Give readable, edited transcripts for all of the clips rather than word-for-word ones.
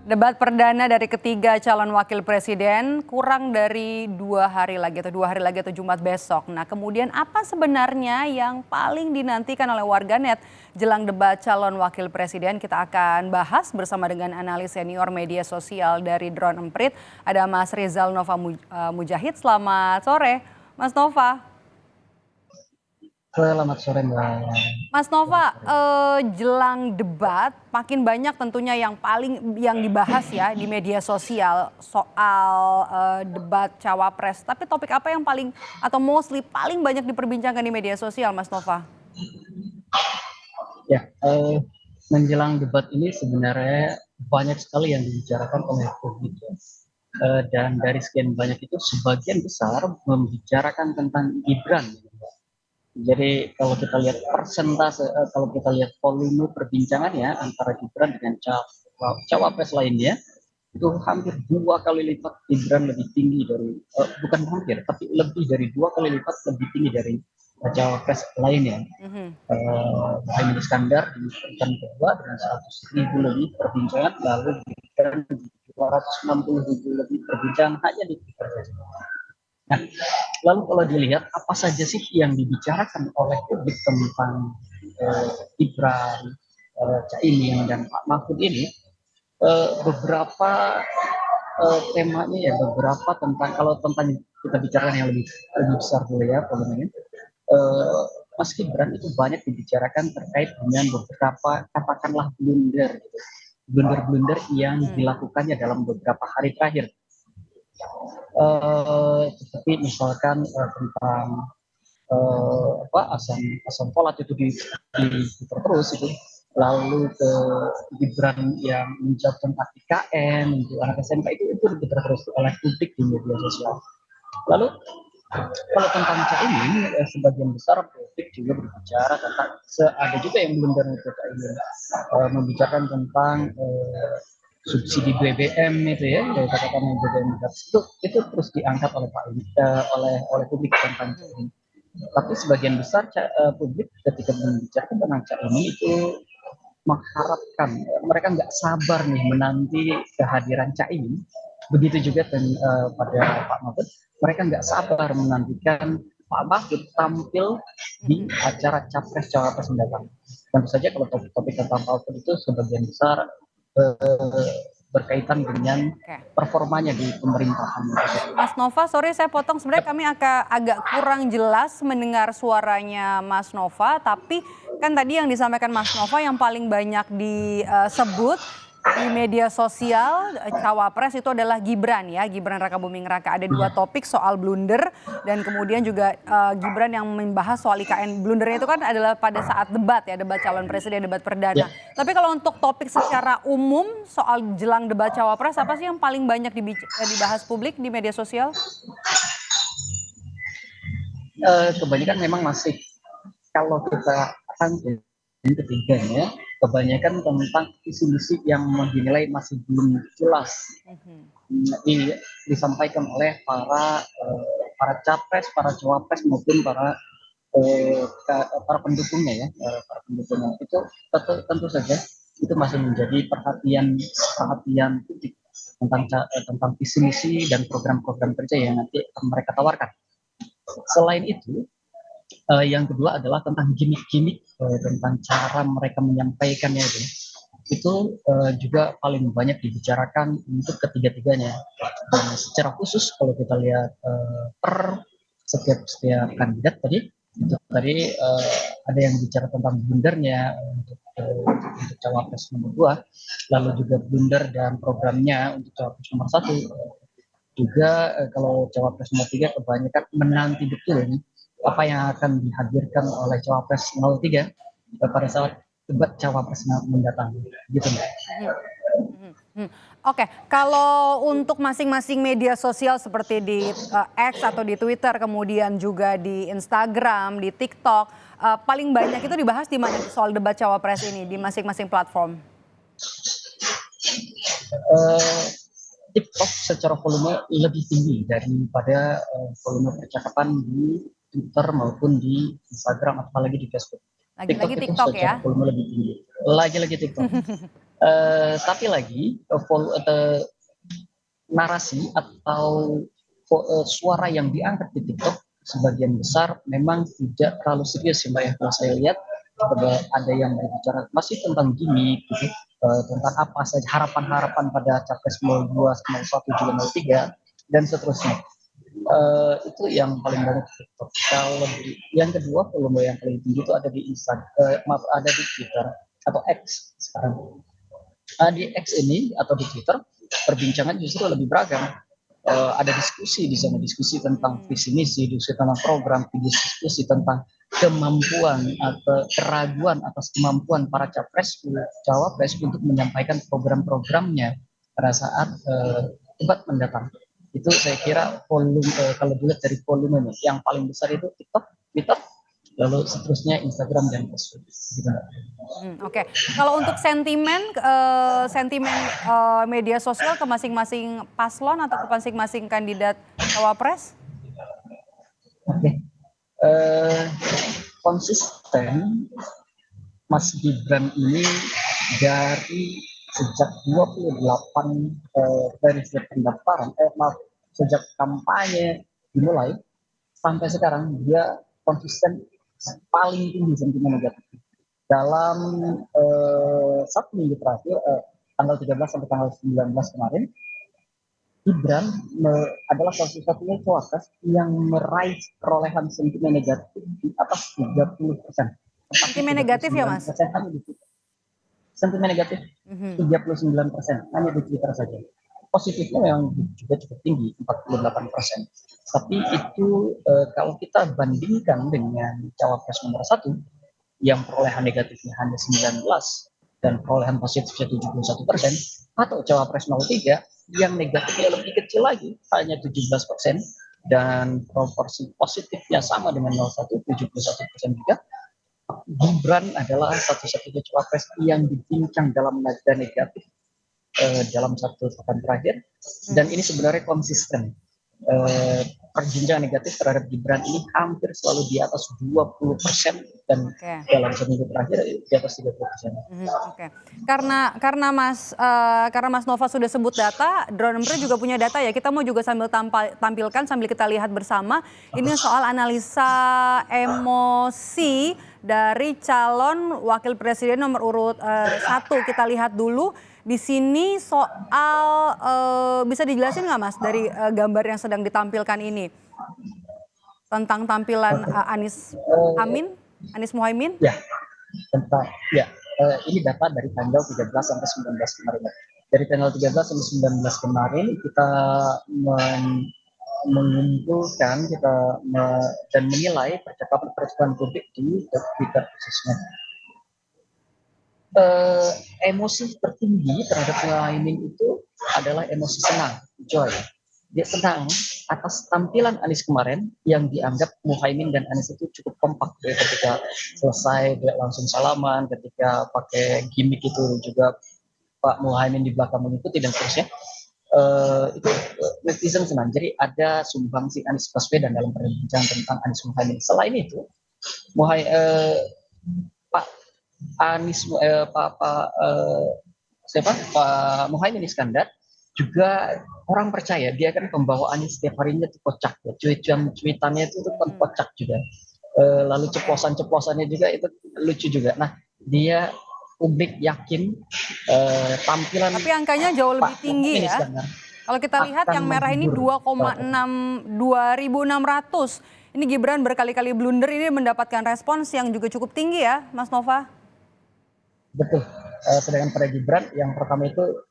Debat perdana dari ketiga calon wakil presiden kurang dari 2 hari lagi atau 2 hari lagi atau Jumat besok. Nah, kemudian apa sebenarnya yang paling dinantikan oleh warganet jelang debat calon wakil presiden? Kita akan bahas bersama dengan analis senior media sosial dari Drone Emprit. Ada Mas Rizal Nova Mujahid. Selamat sore, Mas Nova. Selamat sore Mbak. Mas Nova, jelang debat makin banyak tentunya yang dibahas ya di media sosial soal debat cawapres. Tapi topik apa yang paling atau mostly paling banyak diperbincangkan di media sosial, Mas Nova? Ya, menjelang debat ini sebenarnya banyak sekali yang dibicarakan oleh publik ya. Dan dari sekian banyak itu sebagian besar membicarakan tentang Gibran. Jadi kalau kita lihat persentase, kalau kita lihat volume perbincangannya antara Gibran dengan cawapres lainnya, itu hampir 2 kali lipat Gibran lebih tinggi dari, bukan hampir, tapi lebih dari 2 kali lipat lebih tinggi dari cawapres lainnya. Mhm. Mohaimin Iskandar di urutan kedua dengan 100.000 lebih perbincangan, lalu Gibran 260.000 lebih perbincangan hanya di Twitter saja. Nah, lalu kalau dilihat apa saja sih yang dibicarakan oleh publik tentang Gibran, Caimin dan Pak Mahfud ini, beberapa temanya ya beberapa tentang, kalau tentang kita bicarakan yang lebih lebih besar dulu ya volumenya. eh, Mas Gibran itu banyak dibicarakan terkait dengan beberapa katakanlah blunder gitu. Blunder-blunder yang dilakukannya dalam beberapa hari terakhir. Seperti misalkan tentang apa asam asam folat itu di terus itu, lalu ke Gibran yang menjatuhkan IKN untuk anak SMK itu terus oleh publik di media sosial. Lalu kalau tentang Caimin, sebagian besar publik juga berbicara tentang, ada juga yang belum dari Caimin, membicarakan tentang subsidi BBM itu ya, katakan BBM itu terus diangkat oleh Pak oleh publik tentang Caimin. Tapi sebagian besar publik ketika membicarakan tentang Caimin itu mengharapkan, mereka nggak sabar nih menanti kehadiran Caimin. Begitu juga pada Pak Mahfud, mereka nggak sabar menantikan Pak Mahfud tampil di acara capres cawapres mendatang. Tentu saja kalau topik-topik tentang Pak Mahfud itu sebagian besar berkaitan dengan Oke. performanya di pemerintahan. Mas Nova, sorry saya potong. Sebenarnya kami agak kurang jelas mendengar suaranya Mas Nova, tapi kan tadi yang disampaikan Mas Nova yang paling banyak disebut di media sosial cawapres itu adalah Gibran ya, Gibran Rakabuming Raka. Ada dua topik soal blunder dan kemudian juga Gibran yang membahas soal IKN. Blundernya itu kan adalah pada saat debat ya, debat calon presiden, debat perdana. Ya. Tapi kalau untuk topik secara umum soal jelang debat cawapres, apa sih yang paling banyak dibahas publik di media sosial? Kebanyakan memang masih, kalau kita akan yang ketiganya, kebanyakan tentang visi misi yang dinilai masih belum jelas. Ini disampaikan oleh para capres, para cawapres maupun para pendukungnya ya, para pendukungnya itu tentu saja itu masih menjadi perhatian publik tentang visi misi dan program-program kerja yang nanti akan mereka tawarkan. Selain itu, yang kedua adalah tentang gimmick-gimmick, tentang cara mereka menyampaikannya itu juga paling banyak dibicarakan untuk ketiga-tiganya. Dan secara khusus kalau kita lihat per setiap kandidat tadi, itu tadi ada yang bicara tentang blundernya untuk cawapres nomor 2, lalu juga blunder dan programnya untuk cawapres nomor 1. Juga kalau cawapres nomor 3 kebanyakan menanti betul ini apa yang akan dihadirkan oleh cawapres 03 pada saat debat cawapres mendatang, gitu Mbak. Oke, kalau untuk masing-masing media sosial seperti di X atau di Twitter, kemudian juga di Instagram, di TikTok, paling banyak itu dibahas di mana soal debat cawapres ini di masing-masing platform? TikTok secara volume lebih tinggi daripada volume percakapan di Twitter maupun di Instagram, apalagi di Facebook. TikTok Lagi-lagi itu TikTok secara ya? volume lebih tinggi. Lagi-lagi TikTok. Tapi lagi narasi atau suara yang diangkat di TikTok sebagian besar memang tidak terlalu serius ya Mbak ya. Kalau saya lihat ada yang berbicara masih tentang gimmick gitu, tentang apa saja harapan-harapan pada capres 02, 01, juga 03 dan seterusnya. Itu yang paling banyak di TikTok. Kalau yang kedua volume yang paling tinggi itu ada di Instagram, maaf, ada di Twitter atau X sekarang. Di X ini atau di Twitter perbincangan justru lebih beragam. Ada diskusi di sana, diskusi tentang visi misi, diskusi tentang program, diskusi tentang kemampuan atau keraguan atas kemampuan para cawapres untuk menyampaikan program-programnya pada saat debat mendatang. Itu saya kira volume, kalau dilihat dari volume yang paling besar itu TikTok, Twitter, lalu seterusnya Instagram dan Facebook. Gitu. Oke. Kalau untuk sentimen media sosial ke masing-masing paslon atau ke masing-masing kandidat cawapres? Oke. Konsisten Mas Gibran ini dari sejak 28 dari sejak pendaftaran, sejak kampanye dimulai sampai sekarang dia konsisten paling tinggi sentimen negatif. Dalam 1 minggu terakhir, tanggal 13 sampai tanggal 19 kemarin, Gibran adalah satu-satunya cawapres yang meraih perolehan sentimen negatif di atas 30%. Sentimen negatif ya Mas? Sentimen negatif 39% hanya di Twitter saja. Positifnya memang juga cukup tinggi 48%. Tapi itu kalau kita bandingkan dengan cawapres nomor 1 yang perolehan negatifnya hanya 19 dan perolehan positifnya 71%, atau cawapres 03 yang negatifnya lebih kecil lagi hanya 17% dan proporsi positifnya sama dengan 01 71% juga. Gibran adalah satu-satunya cawapres yang dibincang dalam nada negatif dalam 1 pekan terakhir, dan ini sebenarnya konsisten. Perbincangan negatif terhadap Gibran ini hampir selalu di atas 20% dan dalam seminggu terakhir di atas 30%. Oke. Karena Mas Nova sudah sebut data, Drone Empire juga punya data ya. Kita mau juga sambil tampilkan sambil kita lihat bersama. Ini soal analisa emosi dari calon wakil presiden nomor urut 1. Kita lihat dulu. Di sini soal bisa dijelasin nggak Mas dari gambar yang sedang ditampilkan ini tentang tampilan Anies Muhaimin? Ya, ini data dari tanggal 13 sampai 19 kemarin. Dari tanggal 13 sampai 19 kemarin kita mengumpulkan dan menilai percakapan publik di Twitter khususnya. Emosi tertinggi terhadap Muhaimin itu adalah emosi senang, joy. Dia senang atas tampilan Anies kemarin yang dianggap Muhaimin dan Anies itu cukup kompak ya, ketika selesai dia langsung salaman, ketika pakai gimmick itu juga Pak Muhaimin di belakang mengikuti dan seterusnya. Itu netizen senang. Jadi ada sumbangsi Anies Baswedan dalam perbincangan tentang Anies Muhaimin. Selain itu, Pak Muhaimin Iskandar juga orang percaya dia kan pembawaannya setiap harinya itu kocak ya, cuitannya itu kan kocak juga, lalu ceplosannya juga itu lucu juga. Nah, dia publik yakin tampilan tapi angkanya jauh lebih tinggi ya. Kalau kita lihat yang merah ini 2,6 2.600. Ini Gibran berkali-kali blunder, ini mendapatkan respons yang juga cukup tinggi ya Mas Nova. Betul. Sedangkan pada Gibran yang pertama itu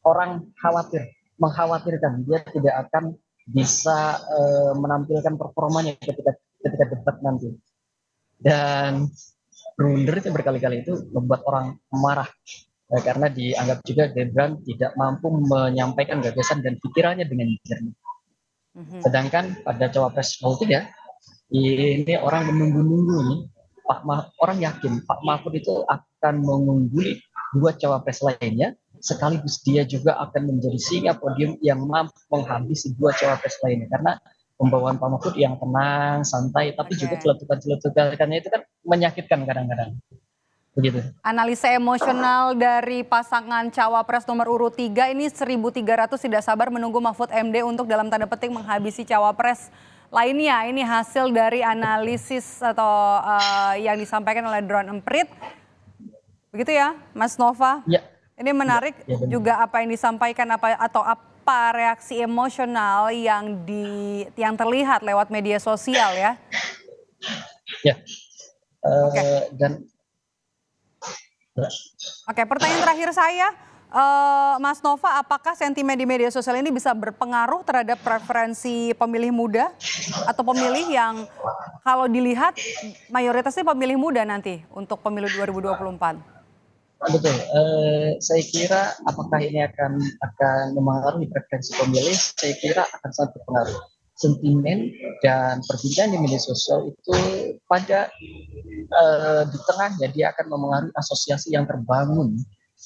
orang mengkhawatirkan dia tidak akan bisa menampilkan performanya ketika debat nanti. Dan blunder itu berkali-kali itu membuat orang marah karena dianggap juga Gibran tidak mampu menyampaikan gagasan dan pikirannya dengan jernih. Sedangkan pada cawapres 03 ini orang menunggu-nunggu nih. Orang yakin Pak Mahfud itu akan mengungguli 2 cawapres lainnya, sekaligus dia juga akan menjadi singa podium yang mampu menghabisi 2 cawapres lainnya, karena pembawaan Pak Mahfud yang tenang, santai, tapi juga celetukan-celetukannya itu kan menyakitkan kadang-kadang. begitu. Analisa emosional dari pasangan cawapres nomor urut 3 ini 1.300 tidak sabar menunggu Mahfud MD untuk dalam tanda petik menghabisi cawapres lainnya. Ini hasil dari analisis atau yang disampaikan oleh Drone Emprit. Begitu ya, Mas Nova? Ya, Ini menarik ya benar. juga apa yang disampaikan apa reaksi emosional yang terlihat lewat media sosial ya. Ya, Oke. dan Oke, pertanyaan terakhir saya, Mas Nova, apakah sentimen di media sosial ini bisa berpengaruh terhadap preferensi pemilih muda atau pemilih yang kalau dilihat mayoritasnya pemilih muda nanti untuk pemilu 2024? betul, saya kira apakah ini akan memengaruhi preferensi pemilih, saya kira akan sangat berpengaruh. Sentimen dan perbincangan di media sosial itu pada di tengahnya dia akan memengaruhi asosiasi yang terbangun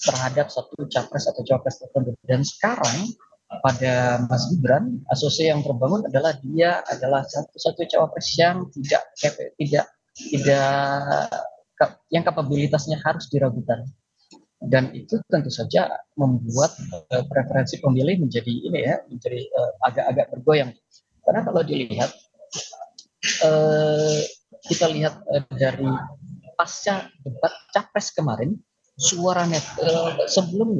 terhadap satu capres atau cawapres tertentu. Dan sekarang pada Mas Gibran, asosiasi yang terbangun adalah dia adalah satu cawapres yang tidak yang kapabilitasnya harus diragukan. Dan itu tentu saja membuat preferensi pemilih menjadi agak-agak bergoyang. Karena kalau dilihat kita lihat dari pasca debat capres kemarin, suara net sebelum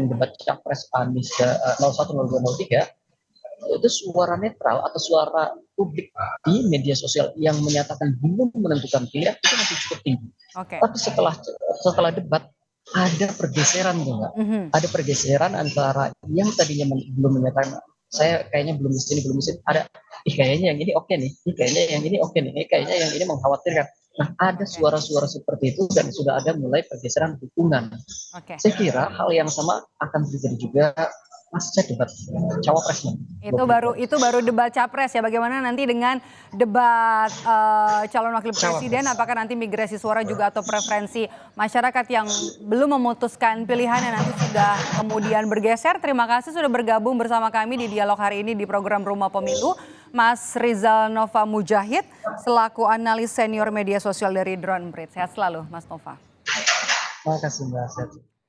debat capres Anies 01, 02, 03 itu suara netral atau suara publik di media sosial yang menyatakan belum menentukan pilihan itu masih cukup tinggi. Oke. Tapi setelah debat ada pergeseran juga. Ada pergeseran antara yang tadinya belum menyatakan saya kayaknya belum di sini, ada kayaknya yang ini oke nih, kayaknya yang ini oke nih, kayaknya yang ini mengkhawatirkan. Nah, ada suara-suara seperti itu dan sudah ada mulai pergeseran dukungan. Oke. Saya kira hal yang sama akan terjadi juga pasca debat cawapres nanti. Itu baru debat capres ya. Bagaimana nanti dengan debat calon wakil presiden? Apakah nanti migrasi suara juga atau preferensi masyarakat yang belum memutuskan pilihannya nanti sudah kemudian bergeser? Terima kasih sudah bergabung bersama kami di dialog hari ini di program Rumah Pemilu, Mas Rizal Nova Mujahid selaku analis senior media sosial dari Drone Emprit. Sehat selalu, Mas Nova. Terima kasih Mbak.